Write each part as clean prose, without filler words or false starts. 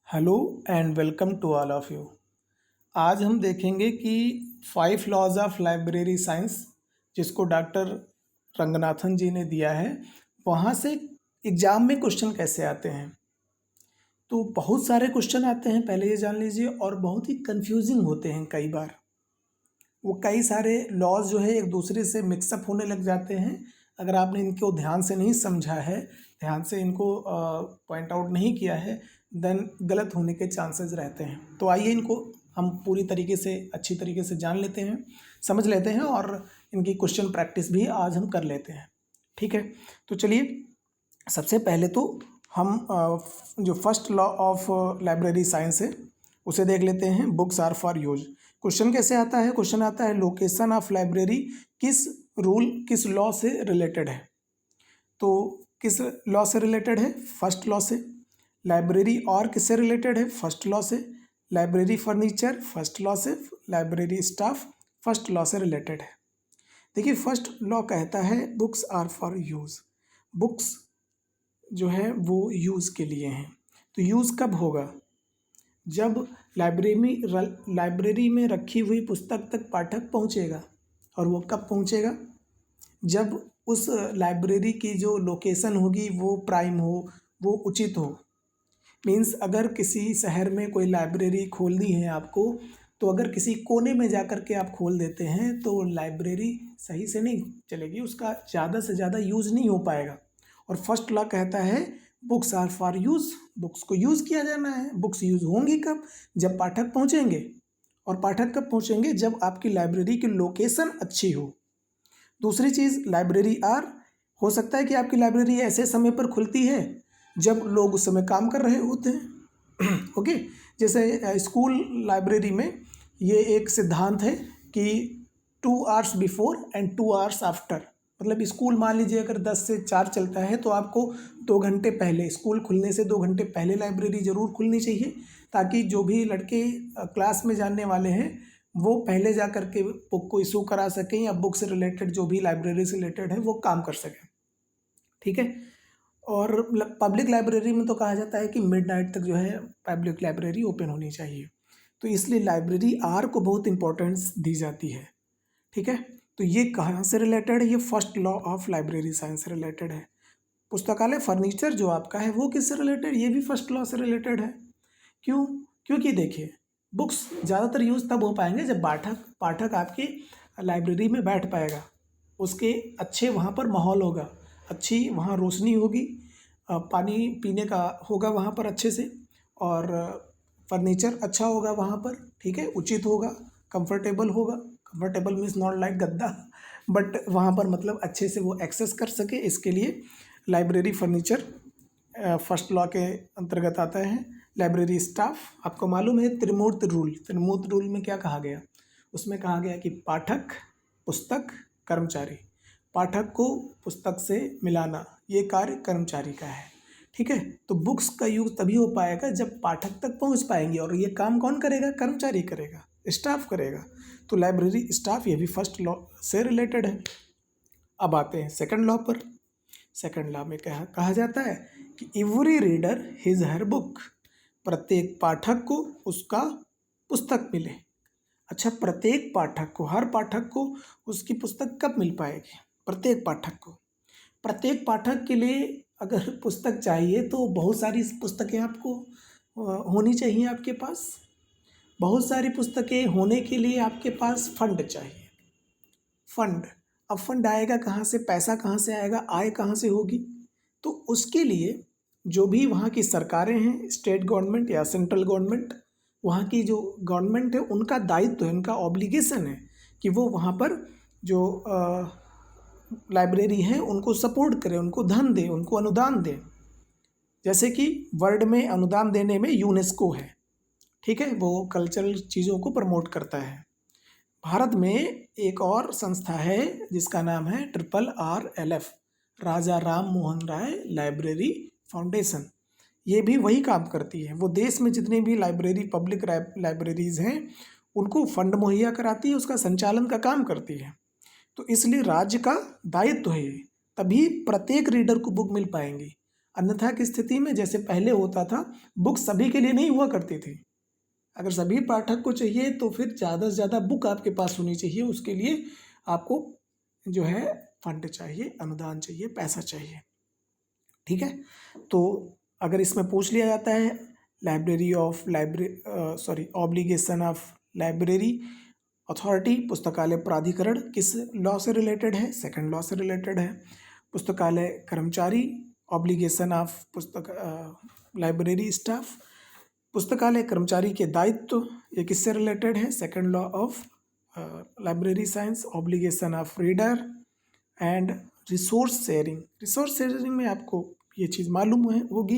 Hello and welcome to all of you. आज हम देखेंगे कि 5 लॉज ऑफ लाइब्रेरी साइंस जिसको डॉक्टर रंगनाथन जी ने दिया है, वहाँ से एग्ज़ाम में क्वेश्चन कैसे आते हैं। तो बहुत सारे क्वेश्चन आते हैं, पहले ये जान लीजिए, और बहुत ही कंफ्यूजिंग होते हैं कई बार। वो कई सारे लॉज जो है एक दूसरे से मिक्सअप होने लग जाते हैं। अगर आपने इनको ध्यान से नहीं समझा है, ध्यान से इनको पॉइंट आउट नहीं किया है, देन गलत होने के चांसेस रहते हैं। तो आइए इनको हम पूरी तरीके से अच्छी तरीके से जान लेते हैं, समझ लेते हैं, और इनकी क्वेश्चन प्रैक्टिस भी आज हम कर लेते हैं। ठीक है, तो चलिए सबसे पहले तो हम जो first law of library science है उसे देख लेते हैं। Books are for use. Question कैसे आता है? क्वेश्चन आता है लोकेशन ऑफ लाइब्रेरी किस किस लॉ से रिलेटेड है। तो किस लॉ से रिलेटेड है? फर्स्ट लॉ से। लाइब्रेरी और किससे रिलेटेड है? फर्स्ट लॉ से। लाइब्रेरी फर्नीचर फर्स्ट लॉ से। लाइब्रेरी स्टाफ फर्स्ट लॉ से रिलेटेड है। देखिए, फर्स्ट लॉ कहता है books are for use. Books जो है वो यूज़ के लिए हैं। तो यूज़ कब होगा? जब लाइब्रेरी में रखी हुई पुस्तक तक पाठक पहुंचेगा। और वो कब पहुंचेगा? जब उस लाइब्रेरी की जो लोकेशन होगी वो प्राइम हो, वो उचित हो। मीन्स अगर किसी शहर में कोई लाइब्रेरी खोलनी है आपको, तो अगर किसी कोने में जा कर के आप खोल देते हैं तो लाइब्रेरी सही से नहीं चलेगी, उसका ज़्यादा से ज़्यादा यूज़ नहीं हो पाएगा। और फर्स्ट लॉ कहता है books are for use. Books को यूज़ किया जाना है। बुक्स यूज़ होंगी कब? जब पाठक पहुँचेंगे। और पाठक कब पहुँचेंगे? जब आपकी लाइब्रेरी की लोकेशन अच्छी हो। दूसरी चीज़, लाइब्रेरी आर, हो सकता है कि आपकी लाइब्रेरी ऐसे समय पर खुलती है जब लोग उस समय काम कर रहे होते हैं। ओके, जैसे स्कूल लाइब्रेरी में ये एक सिद्धांत है कि 2 hours before and 2 hours after. मतलब स्कूल मान लीजिए अगर 10 से 4 चलता है तो आपको 2 घंटे पहले, स्कूल खुलने से 2 घंटे पहले लाइब्रेरी ज़रूर खुलनी चाहिए, ताकि जो भी लड़के क्लास में जानने वाले हैं वो पहले जा कर के बुक को इशू करा सकें, या बुक से रिलेटेड जो भी लाइब्रेरी से रिलेटेड है वो काम कर सकें। ठीक है। और पब्लिक लाइब्रेरी में तो कहा जाता है कि मिडनाइट तक जो है पब्लिक लाइब्रेरी ओपन होनी चाहिए। तो इसलिए लाइब्रेरी आर को बहुत इंपॉर्टेंस दी जाती है। ठीक है, तो ये कहाँ से रिलेटेड है? ये first law of library science से रिलेटेड है। पुस्तकालय फर्नीचर जो आपका है वो किससे रिलेटेड? ये भी फर्स्ट लॉ से रिलेटेड है। क्यों? क्योंकि देखिए, बुक्स ज़्यादातर यूज़ तब हो पाएंगे जब पाठक आपकी लाइब्रेरी में बैठ पाएगा, उसके अच्छे वहाँ पर माहौल होगा, अच्छी वहाँ रोशनी होगी, पानी पीने का होगा वहाँ पर अच्छे से, और फर्नीचर अच्छा होगा वहाँ पर। ठीक है, उचित होगा, कंफर्टेबल होगा। कंफर्टेबल मीन्स नॉट लाइक गद्दा, बट वहाँ पर मतलब अच्छे से वो एक्सेस कर सके, इसके लिए लाइब्रेरी फर्नीचर फर्स्ट लॉ के अंतर्गत आता है। लाइब्रेरी स्टाफ, आपको मालूम है त्रिमूर्त रूल। त्रिमूर्त रूल में क्या कहा गया? उसमें कहा गया कि पाठक, पुस्तक, कर्मचारी। पाठक को पुस्तक से मिलाना ये कार्य कर्मचारी का है। ठीक है, तो बुक्स का यूज तभी हो पाएगा जब पाठक तक पहुंच पाएंगे, और ये काम कौन करेगा? कर्मचारी करेगा, स्टाफ करेगा। तो लाइब्रेरी स्टाफ ये भी फर्स्ट लॉ से रिलेटेड है। अब आते हैं सेकंड लॉ पर। सेकंड लॉ में कहा जाता है कि every reader his her book. प्रत्येक पाठक को उसका पुस्तक मिले। अच्छा, प्रत्येक पाठक को, हर पाठक को उसकी पुस्तक कब मिल पाएगी? प्रत्येक पाठक को। प्रत्येक पाठक के लिए अगर पुस्तक चाहिए तो बहुत सारी पुस्तकें आपको होनी चाहिए आपके पास। बहुत सारी पुस्तकें होने के लिए आपके पास फंड चाहिए। फंड, अब फंड आएगा कहाँ से? पैसा कहाँ से आएगा? आय कहाँ से होगी? तो उसके लिए जो भी वहाँ की सरकारें हैं, स्टेट गवर्नमेंट या सेंट्रल गवर्नमेंट, वहाँ की जो गवर्नमेंट है उनका दायित्व है, उनका ऑब्लिगेशन है कि वो वहाँ पर जो लाइब्रेरी है उनको सपोर्ट करें, उनको धन दें, उनको अनुदान दें। जैसे कि वर्ल्ड में अनुदान देने में यूनेस्को है। ठीक है, वो कल्चरल चीज़ों को प्रमोट करता है। भारत में एक और संस्था है जिसका नाम है RRLF, राजा राम मोहन राय लाइब्रेरी फाउंडेशन। ये भी वही काम करती है। वो देश में जितनी भी लाइब्रेरी, पब्लिक लाइब्रेरीज़ हैं उनको फंड मुहैया कराती है, उसका संचालन का काम करती है। तो इसलिए राज्य का दायित्व है ये, तभी प्रत्येक रीडर को बुक मिल पाएंगी। अन्यथा की स्थिति में जैसे पहले होता था, बुक सभी के लिए नहीं हुआ करती थी। अगर सभी पाठक को चाहिए तो फिर ज़्यादा से ज़्यादा बुक आपके पास होनी चाहिए, उसके लिए आपको जो है फंड चाहिए, अनुदान चाहिए, पैसा चाहिए। ठीक है, तो अगर इसमें पूछ लिया जाता है ऑब्लिगेशन ऑफ लाइब्रेरी अथॉरिटी, पुस्तकालय प्राधिकरण किस लॉ से रिलेटेड है? सेकंड लॉ से रिलेटेड है। पुस्तकालय कर्मचारी, ऑब्लिगेशन ऑफ लाइब्रेरी स्टाफ, पुस्तकालय कर्मचारी के दायित्व, ये किससे रिलेटेड है? Second law of library science, obligation of reader and resource sharing. Resource sharing में आपको ये चीज़ मालूम होगी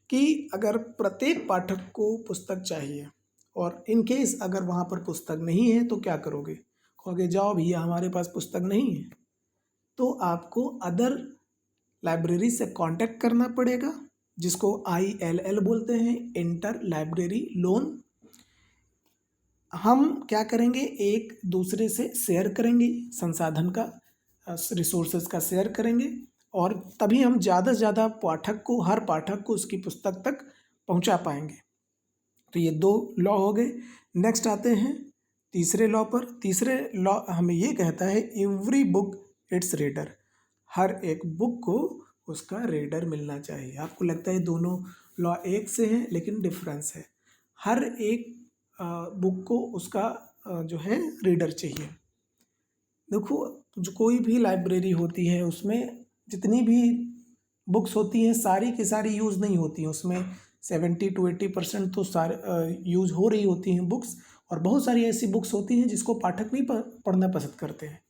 कि अगर प्रत्येक पाठक को पुस्तक चाहिए और इन केस अगर वहाँ पर पुस्तक नहीं है तो क्या करोगे? कहोगे जाओ भैया हमारे पास पुस्तक नहीं है, तो आपको अदर लाइब्रेरी से कांटेक्ट करना पड़ेगा, जिसको ILL बोलते हैं, इंटर लाइब्रेरी लोन। हम क्या करेंगे? एक दूसरे से शेयर करेंगे संसाधन का, रिसोर्सेज का शेयर करेंगे, और तभी हम ज़्यादा से ज़्यादा हर पाठक को उसकी पुस्तक तक पहुंचा पाएंगे। तो ये 2 लॉ हो गए। नेक्स्ट आते हैं तीसरे लॉ पर। तीसरे लॉ हमें ये कहता है एवरी बुक इट्स रीडर, हर एक बुक को उसका रीडर मिलना चाहिए। आपको लगता है दोनों लॉ एक से हैं, लेकिन डिफरेंस है। हर एक बुक को उसका जो है रीडर चाहिए। देखो, जो कोई भी लाइब्रेरी होती है उसमें जितनी भी बुक्स होती हैं सारी की सारी यूज़ नहीं होती हैं, उसमें 70 to 80% तो सारे यूज़ हो रही होती हैं बुक्स, और बहुत सारी ऐसी बुक्स होती हैं जिसको पाठक नहीं पढ़ना पसंद करते हैं।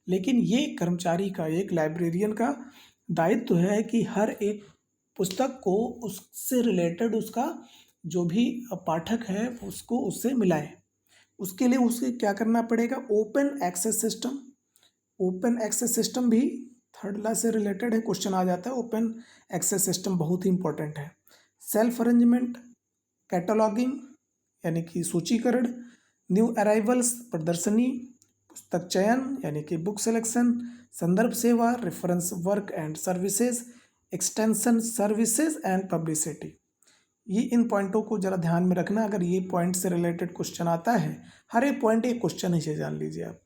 लेकिन ये कर्मचारी का, एक लाइब्रेरियन का दायित्व है कि हर एक पुस्तक को उससे रिलेटेड उसका जो भी पाठक है उसको उससे मिलाए। उसके लिए उसे क्या करना पड़ेगा? Open access system. Open access system भी थर्ड लॉ से रिलेटेड है, क्वेश्चन आ जाता है। ओपन एक्सेस सिस्टम बहुत ही इंपॉर्टेंट है। सेल्फ अरेंजमेंट, कैटलॉगिंग यानी कि सूचीकरण, न्यू अराइवल्स प्रदर्शनी, पुस्तक चयन यानी कि बुक सिलेक्शन, संदर्भ सेवा reference work and services, extension services and publicity. ये इन पॉइंटों को जरा ध्यान में रखना। अगर ये पॉइंट से रिलेटेड क्वेश्चन आता है, हर एक पॉइंट एक क्वेश्चन है, इसे जान लीजिए आप,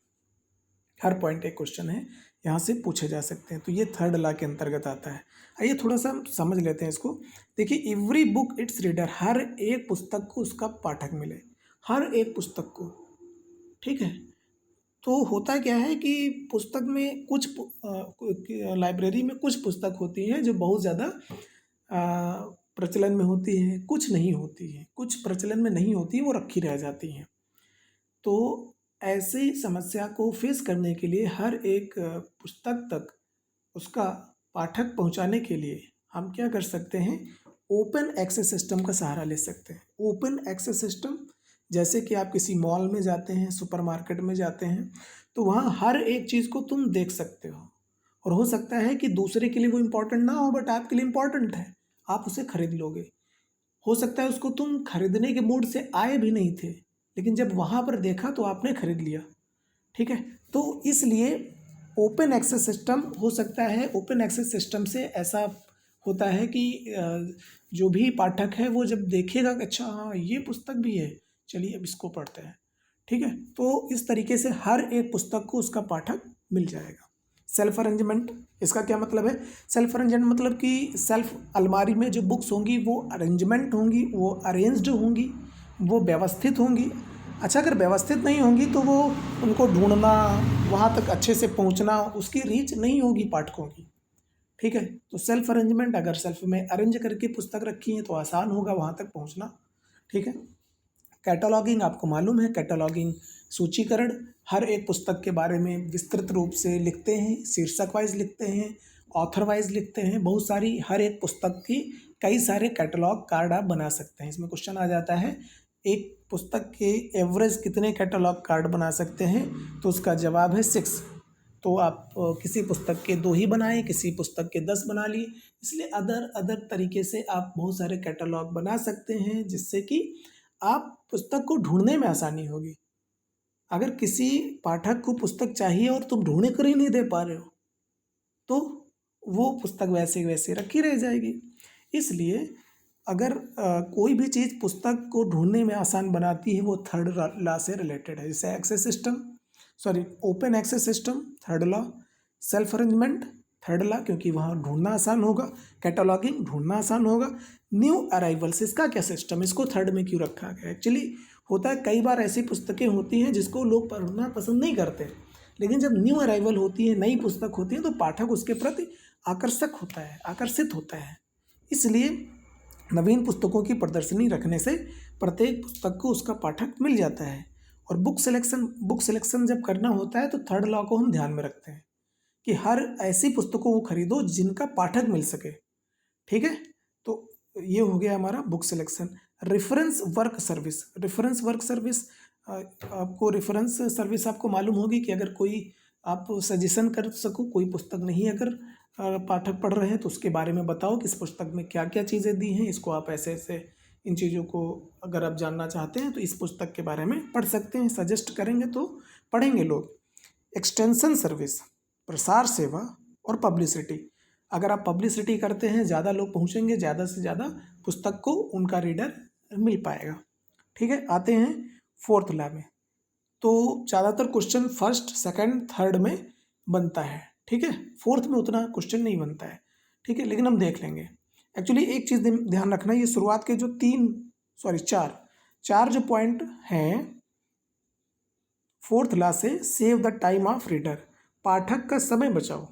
हर पॉइंट एक क्वेश्चन है, यहाँ से पूछे जा सकते हैं। तो ये थर्ड लॉ के अंतर्गत आता है। आइए थोड़ा सा हम समझ लेते हैं इसको। देखिए, एवरी बुक इट्स रीडर, हर एक पुस्तक को उसका पाठक मिले, हर एक पुस्तक को। ठीक है, तो होता क्या है कि पुस्तक में लाइब्रेरी में कुछ पुस्तक होती हैं जो बहुत ज़्यादा प्रचलन में होती हैं, कुछ नहीं होती हैं, कुछ प्रचलन में नहीं होती, वो रखी रह जाती हैं। तो ऐसी समस्या को फेस करने के लिए हर एक पुस्तक तक उसका पाठक पहुंचाने के लिए हम क्या कर सकते हैं? ओपन एक्सेस सिस्टम का सहारा ले सकते हैं। ओपन एक्सेस सिस्टम, जैसे कि आप किसी मॉल में जाते हैं, सुपरमार्केट में जाते हैं, तो वहाँ हर एक चीज़ को तुम देख सकते हो, और हो सकता है कि दूसरे के लिए वो इम्पोर्टेंट ना हो, बट आपके लिए इम्पोर्टेंट है, आप उसे खरीद लोगे। हो सकता है उसको तुम खरीदने के मूड से आए भी नहीं थे, लेकिन जब वहाँ पर देखा तो आपने खरीद लिया। ठीक है, तो इसलिए ओपन एक्सेस सिस्टम हो सकता है। ओपन एक्सेस सिस्टम से ऐसा होता है कि जो भी पाठक है वो जब देखेगा कि अच्छा हाँ ये पुस्तक भी है, चलिए अब इसको पढ़ते हैं। ठीक है, तो इस तरीके से हर एक पुस्तक को उसका पाठक मिल जाएगा। सेल्फ अरेंजमेंट, इसका क्या मतलब है? सेल्फ अरेंजमेंट मतलब कि सेल्फ अलमारी में जो बुक्स होंगी वो अरेंजमेंट होंगी, वो अरेंज्ड होंगी, वो व्यवस्थित होंगी। अच्छा, अगर व्यवस्थित नहीं होंगी तो वो उनको ढूंढना, वहाँ तक अच्छे से पहुँचना, उसकी रीच नहीं होगी पाठकों की। ठीक है, तो सेल्फ अरेंजमेंट, अगर सेल्फ में अरेंज करके पुस्तक रखी है तो आसान होगा वहाँ तक पहुँचना। ठीक है, कैटलॉगिंग आपको मालूम है, कैटलॉगिंग सूचीकरण, हर एक पुस्तक के बारे में विस्तृत रूप से लिखते हैं, शीर्षक वाइज लिखते हैं, ऑथर वाइज लिखते हैं, बहुत सारी, हर एक पुस्तक की कई सारे कैटलॉग कार्ड आप बना सकते हैं। इसमें क्वेश्चन आ जाता है एक पुस्तक के एवरेज कितने कैटलॉग कार्ड बना सकते हैं? तो उसका जवाब है 6। तो आप किसी पुस्तक के 2 ही बनाएं, किसी पुस्तक के 10 बना लिए। इसलिए अदर अदर तरीके से आप बहुत सारे कैटलॉग बना सकते हैं, जिससे कि आप पुस्तक को ढूंढने में आसानी होगी। अगर किसी पाठक को पुस्तक चाहिए और तुम ढूंढे कर ही नहीं दे पा रहे हो, तो वो पुस्तक वैसे वैसे रखी रह जाएगी। इसलिए अगर कोई भी चीज़ पुस्तक को ढूंढने में आसान बनाती है वो थर्ड लॉ से रिलेटेड है। जैसे access system, sorry open access system third law, self arrangement third law क्योंकि वहाँ ढूंढना आसान होगा, कैटलॉगिंग ढूंढना आसान होगा, न्यू अराइवल्स इसका क्या सिस्टम, इसको थर्ड में क्यों रखा गया। एक्चुअली होता है कई बार ऐसी पुस्तकें होती हैं जिसको लोग पढ़ना पसंद नहीं करते, लेकिन जब न्यू अराइवल होती है, नई पुस्तक होती है, तो पाठक उसके प्रति आकर्षित होता है। इसलिए नवीन पुस्तकों की प्रदर्शनी रखने से प्रत्येक पुस्तक को उसका पाठक मिल जाता है। और बुक सिलेक्शन जब करना होता है तो थर्ड लॉ को हम ध्यान में रखते हैं कि हर ऐसी पुस्तकों को खरीदो जिनका पाठक मिल सके। ठीक है, तो ये हो गया हमारा book selection. Reference work service, आपको रेफरेंस सर्विस आपको मालूम होगी कि अगर कोई आप सजेशन कर सको, कोई पुस्तक नहीं अगर पाठक पढ़ रहे हैं तो उसके बारे में बताओ कि इस पुस्तक में क्या क्या चीज़ें दी हैं, इसको आप ऐसे ऐसे इन चीज़ों को अगर आप जानना चाहते हैं तो इस पुस्तक के बारे में पढ़ सकते हैं, सजेस्ट करेंगे तो पढ़ेंगे लोग। एक्सटेंशन सर्विस, प्रसार सेवा और पब्लिसिटी, अगर आप पब्लिसिटी करते हैं ज़्यादा लोग पहुँचेंगे, ज़्यादा से ज़्यादा पुस्तक को उनका रीडर मिल पाएगा। ठीक है, आते हैं फोर्थ लॉ में। तो ज़्यादातर क्वेश्चन फर्स्ट, सेकंड, थर्ड में बनता है। ठीक है, फोर्थ में उतना क्वेश्चन नहीं बनता है। ठीक है, लेकिन हम देख लेंगे। एक्चुअली एक चीज़ ध्यान रखना, ये शुरुआत के जो चार जो पॉइंट हैं फोर्थ लॉ से, save the time of reader, पाठक का समय बचाओ।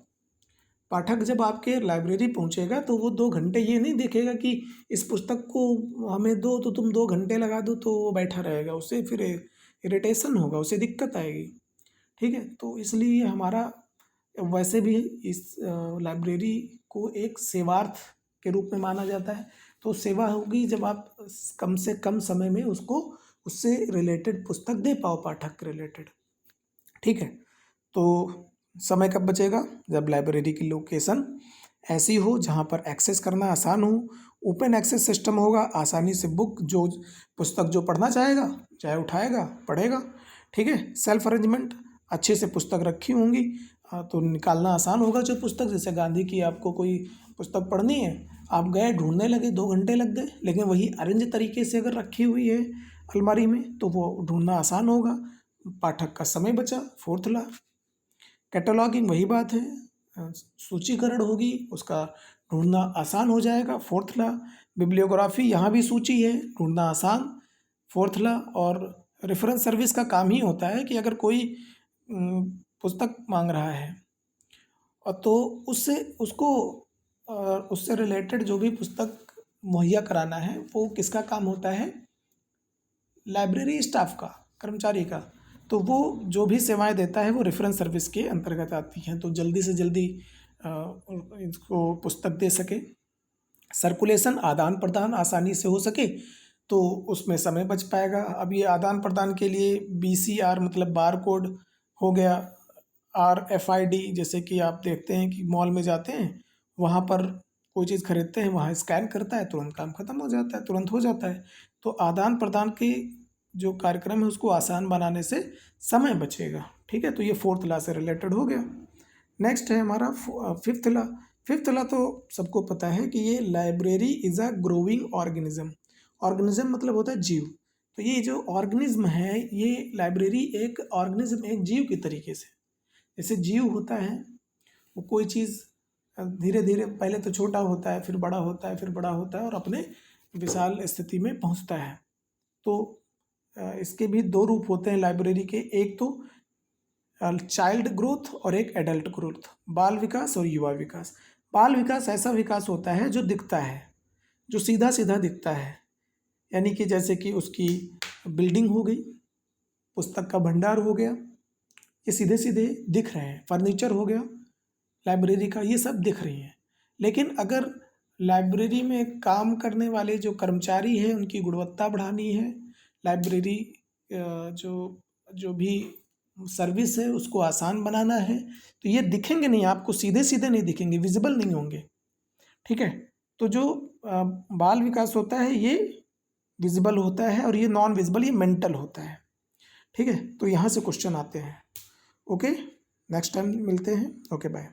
पाठक जब आपके लाइब्रेरी पहुंचेगा तो वो 2 घंटे ये नहीं देखेगा कि इस पुस्तक को हमें दो तो तुम 2 घंटे लगा दो, तो वो बैठा रहेगा, उससे फिर इरिटेशन होगा, उसे दिक्कत आएगी। ठीक है, तो इसलिए हमारा वैसे भी इस लाइब्रेरी को एक सेवार्थ के रूप में माना जाता है। तो सेवा होगी जब आप कम से कम समय में उसको उससे रिलेटेड पुस्तक दे पाओ, पाठक के रिलेटेड। ठीक है, तो समय कब बचेगा, जब लाइब्रेरी की लोकेशन ऐसी हो जहाँ पर एक्सेस करना आसान हो, ओपन एक्सेस सिस्टम होगा, आसानी से पुस्तक जो पढ़ना चाहेगा चाहे उठाएगा पढ़ेगा। ठीक है, सेल्फ अरेंजमेंट, अच्छे से पुस्तक रखी होंगी तो निकालना आसान होगा जो पुस्तक, जैसे गांधी की आपको कोई पुस्तक पढ़नी है, आप गए ढूंढने लगे, 2 घंटे लग गए, लेकिन वही अरेंज तरीके से अगर रखी हुई है अलमारी में तो वो ढूंढना आसान होगा, पाठक का समय बचा, फोर्थ लॉ। कैटलॉगिंग वही बात है, सूचीकरण होगी, उसका ढूंढना आसान हो जाएगा, फोर्थ लॉ। बिब्लियोग्राफी, यहाँ भी सूची है, ढूंढना आसान, फोर्थ लॉ। और रेफरेंस सर्विस का काम ही होता है कि अगर कोई पुस्तक मांग रहा है और तो उससे रिलेटेड जो भी पुस्तक मुहैया कराना है वो किसका काम होता है, लाइब्रेरी स्टाफ का, कर्मचारी का। तो वो जो भी सेवाएं देता है वो रेफरेंस सर्विस के अंतर्गत आती हैं, तो जल्दी से जल्दी इसको पुस्तक दे सके। सर्कुलेशन, आदान प्रदान आसानी से हो सके तो उसमें समय बच पाएगा। अब ये आदान प्रदान के लिए BCR मतलब बार कोड हो गया, RFID, जैसे कि आप देखते हैं कि मॉल में जाते हैं, वहाँ पर कोई चीज़ खरीदते हैं, वहाँ स्कैन करता है, तुरंत काम खत्म हो जाता है, तुरंत हो जाता है। तो आदान प्रदान के जो कार्यक्रम है उसको आसान बनाने से समय बचेगा। ठीक है, तो ये फोर्थ लॉ से रिलेटेड हो गया। नेक्स्ट है हमारा फिफ्थ लॉ। फिफ्थ लॉ तो सबको पता है कि ये library is a growing organism. Organism मतलब होता है जीव, तो ये जो ऑर्गेनिज्म है, ये लाइब्रेरी एक ऑर्गेनिज्म, एक जीव की तरीके से, जैसे जीव होता है वो कोई चीज़ धीरे धीरे पहले तो छोटा होता है, फिर बड़ा होता है, फिर बड़ा होता है और अपने विशाल स्थिति में पहुंचता है। तो इसके भी 2 रूप होते हैं लाइब्रेरी के, एक तो चाइल्ड ग्रोथ और एक एडल्ट ग्रोथ, बाल विकास और युवा विकास। बाल विकास ऐसा विकास होता है जो दिखता है, जो सीधा सीधा दिखता है, यानी कि जैसे कि उसकी बिल्डिंग हो गई, पुस्तक का भंडार हो गया, ये सीधे सीधे दिख रहे हैं, फर्नीचर हो गया लाइब्रेरी का, ये सब दिख रही हैं। लेकिन अगर लाइब्रेरी में काम करने वाले जो कर्मचारी हैं उनकी गुणवत्ता बढ़ानी है, लाइब्रेरी जो भी सर्विस है उसको आसान बनाना है, तो ये दिखेंगे नहीं, आपको सीधे सीधे नहीं दिखेंगे, विजिबल नहीं होंगे। ठीक है, तो जो बाल विकास होता है ये विजिबल होता है और ये नॉन विजिबल, ये मेंटल होता है। ठीक है, तो यहाँ से क्वेश्चन आते हैं। ओके, नेक्स्ट टाइम मिलते हैं। Okay, bye.